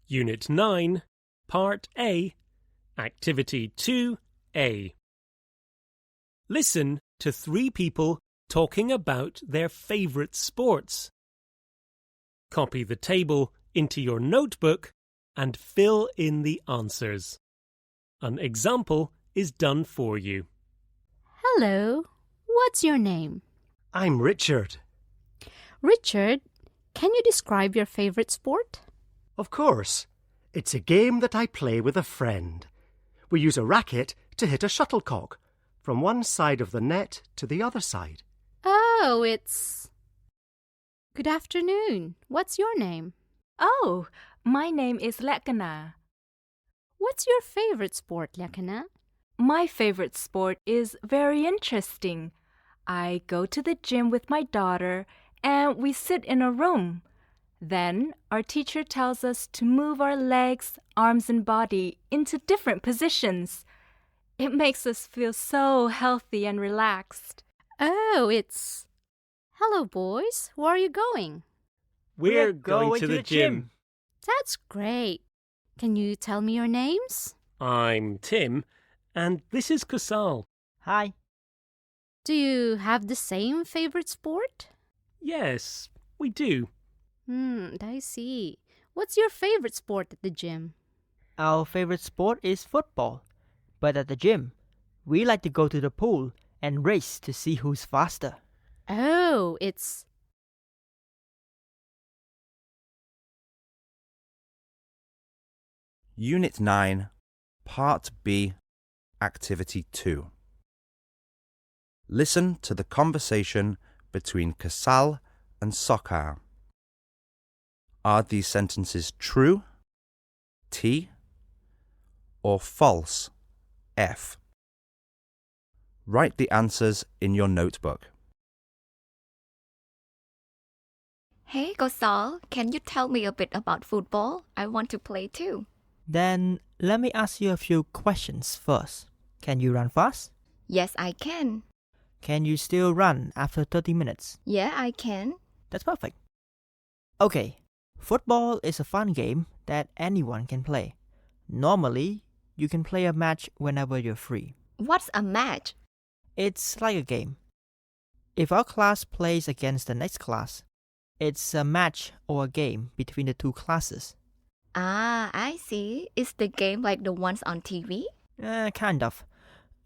Unit 9, Part A, Activity 2A. Listen to 3 people talking about their favourite sports. Copy the table into your notebook and fill in the answers. An example is done for you. Hello, what's your name? I'm Richard. Richard, can you describe your favourite sport? Of course. It's a game that I play with a friend. We use a racket to hit a shuttlecock from one side of the net to the other side. Oh, it's... Good afternoon. What's your name? Oh, my name is Lakana. What's your favourite sport, Lakana? My favorite sport is very interesting. I go to the gym with my daughter and we sit in a room. Then our teacher tells us to move our legs, arms and body into different positions. It makes us feel so healthy and relaxed. Oh, it's... Hello, boys. Where are you going? We're going to the gym. That's great. Can you tell me your names? I'm Tim, and this is Kusal. Hi. Do you have the same favourite sport? Yes, we do. I see. What's your favourite sport at the gym? Our favorite sport is football. But at the gym, we like to go to the pool and race to see who's faster. Oh, it's... Unit 9, Part B, Activity 2. Listen to the conversation between Kusal and Sokha. Are these sentences true, T, or false, F? Write the answers in your notebook. Hey, Gosal, can you tell me a bit about football? I want to play too. Then let me ask you a few questions first. Can you run fast? Yes, I can. Can you still run after 30 minutes? Yeah, I can. That's perfect. Okay, football is a fun game that anyone can play. Normally, you can play a match whenever you're free. What's a match? It's like a game. If our class plays against the next class, it's a match or a game between the two classes. Ah, I see. Is the game like the ones on TV? Kind of.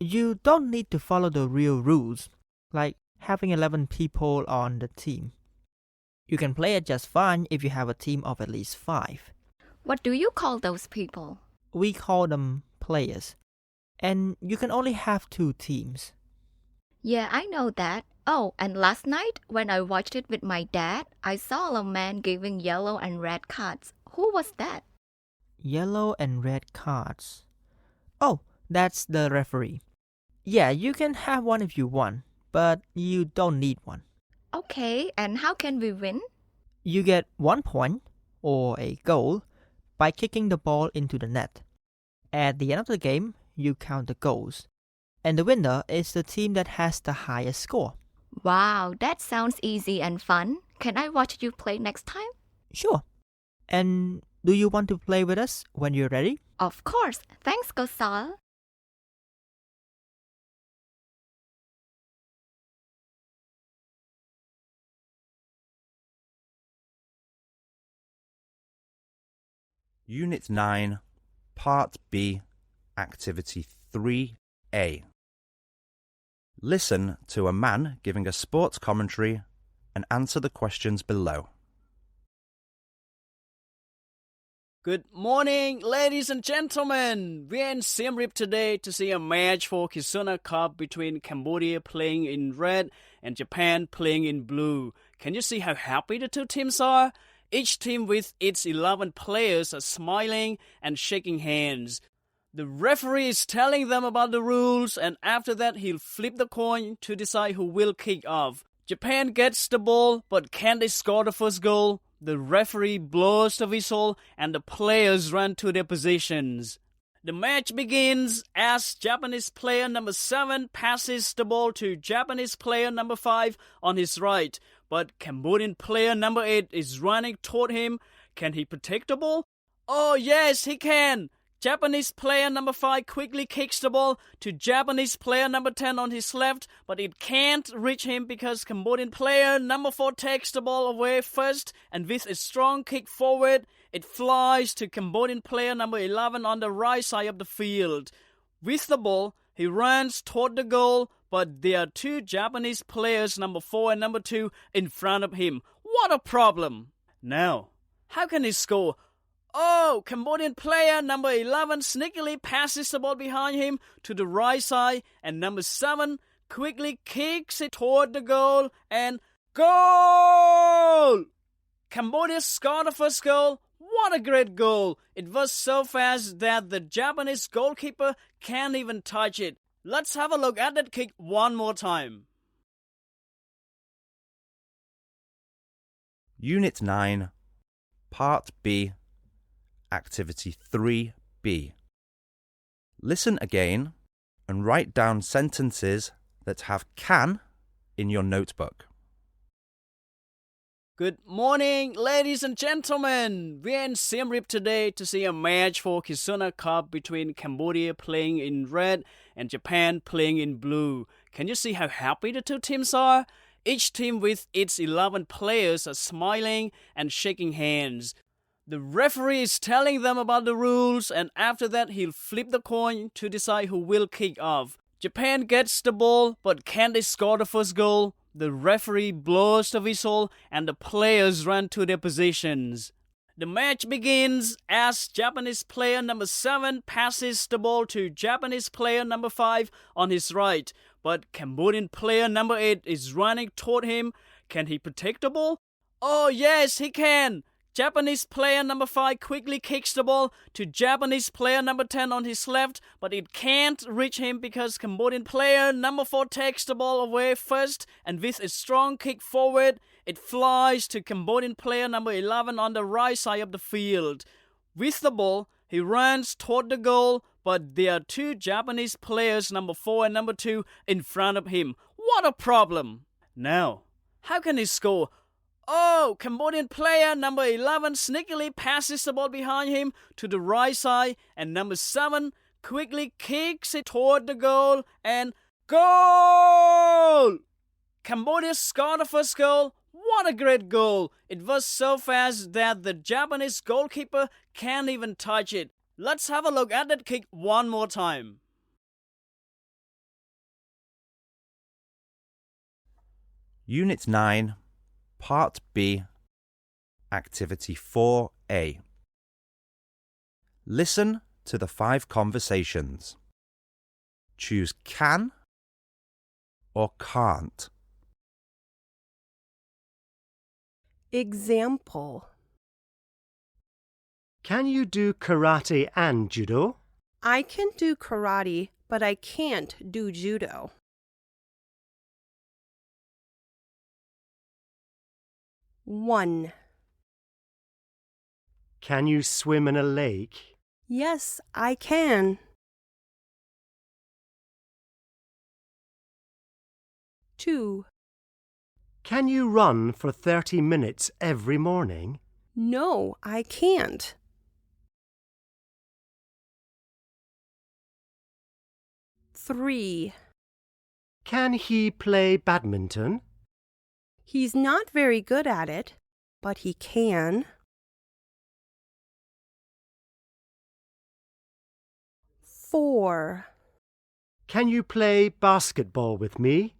You don't need to follow the real rules, like having 11 people on the team. You can play it just fine if you have a team of at least 5. What do you call those people? We call them players. And you can only have 2 teams. Yeah, I know that. Oh, and last night when I watched it with my dad, I saw a man giving yellow and red cards. Who was that? Yellow and red cards. Oh, that's the referee. Yeah, you can have one if you want, but you don't need one. Okay, and how can we win? You get 1 point, or a goal, by kicking the ball into the net. At the end of the game, you count the goals. And the winner is the team that has the highest score. Wow, that sounds easy and fun. Can I watch you play next time? Sure. And do you want to play with us when you're ready? Of course. Thanks, Gosal. Unit 9, Part B, Activity 3A. Listen to a man giving a sports commentary and answer the questions below. Good morning, ladies and gentlemen. We're in Siem Reap today to see a match for Kizuna Cup between Cambodia playing in red and Japan playing in blue. Can you see how happy the two teams are? Each team with its 11 players are smiling and shaking hands. The referee is telling them about the rules, and after that he'll flip the coin to decide who will kick off. Japan gets the ball, but can they score the first goal? The referee blows the whistle and the players run to their positions. The match begins as Japanese player number 7 passes the ball to Japanese player number 5 on his right, but Cambodian player number 8 is running toward him. Can he protect the ball? Oh, yes, he can. Japanese player number 5 quickly kicks the ball to Japanese player number 10 on his left, but it can't reach him because Cambodian player number 4 takes the ball away first, and with a strong kick forward, it flies to Cambodian player number 11 on the right side of the field. With the ball, he runs toward the goal, but there are 2 Japanese players, number 4 and number 2, in front of him. What a problem! Now, how can he score? Oh, Cambodian player number 11 sneakily passes the ball behind him to the right side, and number 7 quickly kicks it toward the goal, and goal! Cambodia scored the first goal. What a great goal! It was so fast that the Japanese goalkeeper can't even touch it. Let's have a look at that kick one more time. Unit 9, Part B, Activity 3B. Listen again and write down sentences that have can in your notebook. Good morning, ladies and gentlemen. We're in Siem Reap today to see a match for Kizuna Cup between Cambodia playing in red and Japan playing in blue. Can you see how happy the 2 teams are? Each team with its 11 players are smiling and shaking hands. The referee is telling them about the rules, and after that he'll flip the coin to decide who will kick off. Japan gets the ball, but can they score the first goal? The referee blows the whistle and the players run to their positions. The match begins as Japanese player number 7 passes the ball to Japanese player number 5 on his right, but Cambodian player number 8 is running toward him. Can he protect the ball? Oh, yes, he can. Japanese player number 5 quickly kicks the ball to Japanese player number 10 on his left, but it can't reach him because Cambodian player number 4 takes the ball away first, and with a strong kick forward, it flies to Cambodian player number 11 on the right side of the field. With the ball, he runs toward the goal, but there are 2 Japanese players, number 4 and number 2, in front of him. What a problem! Now, how can he score? Oh, Cambodian player number 11 sneakily passes the ball behind him to the right side, and number 7 quickly kicks it toward the goal, and goal! Cambodia scored the first goal. What a great goal! It was so fast that the Japanese goalkeeper can't even touch it. Let's have a look at that kick one more time. Unit 9, Part B, Activity 4A. Listen to the 5 conversations. Choose can or can't. Example. Can you do karate and judo? I can do karate, but I can't do judo. One. Can you swim in a lake? Yes, I can. 2. Can you run for 30 minutes every morning? No, I can't. 3. Can he play badminton? He's not very good at it, but he can. 4. Can you play basketball with me?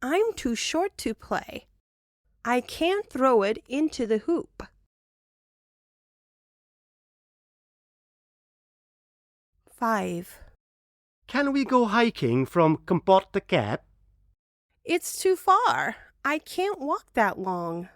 I'm too short to play. I can't throw it into the hoop. 5. Can we go hiking from Kampot to Kep? It's too far. I can't walk that long.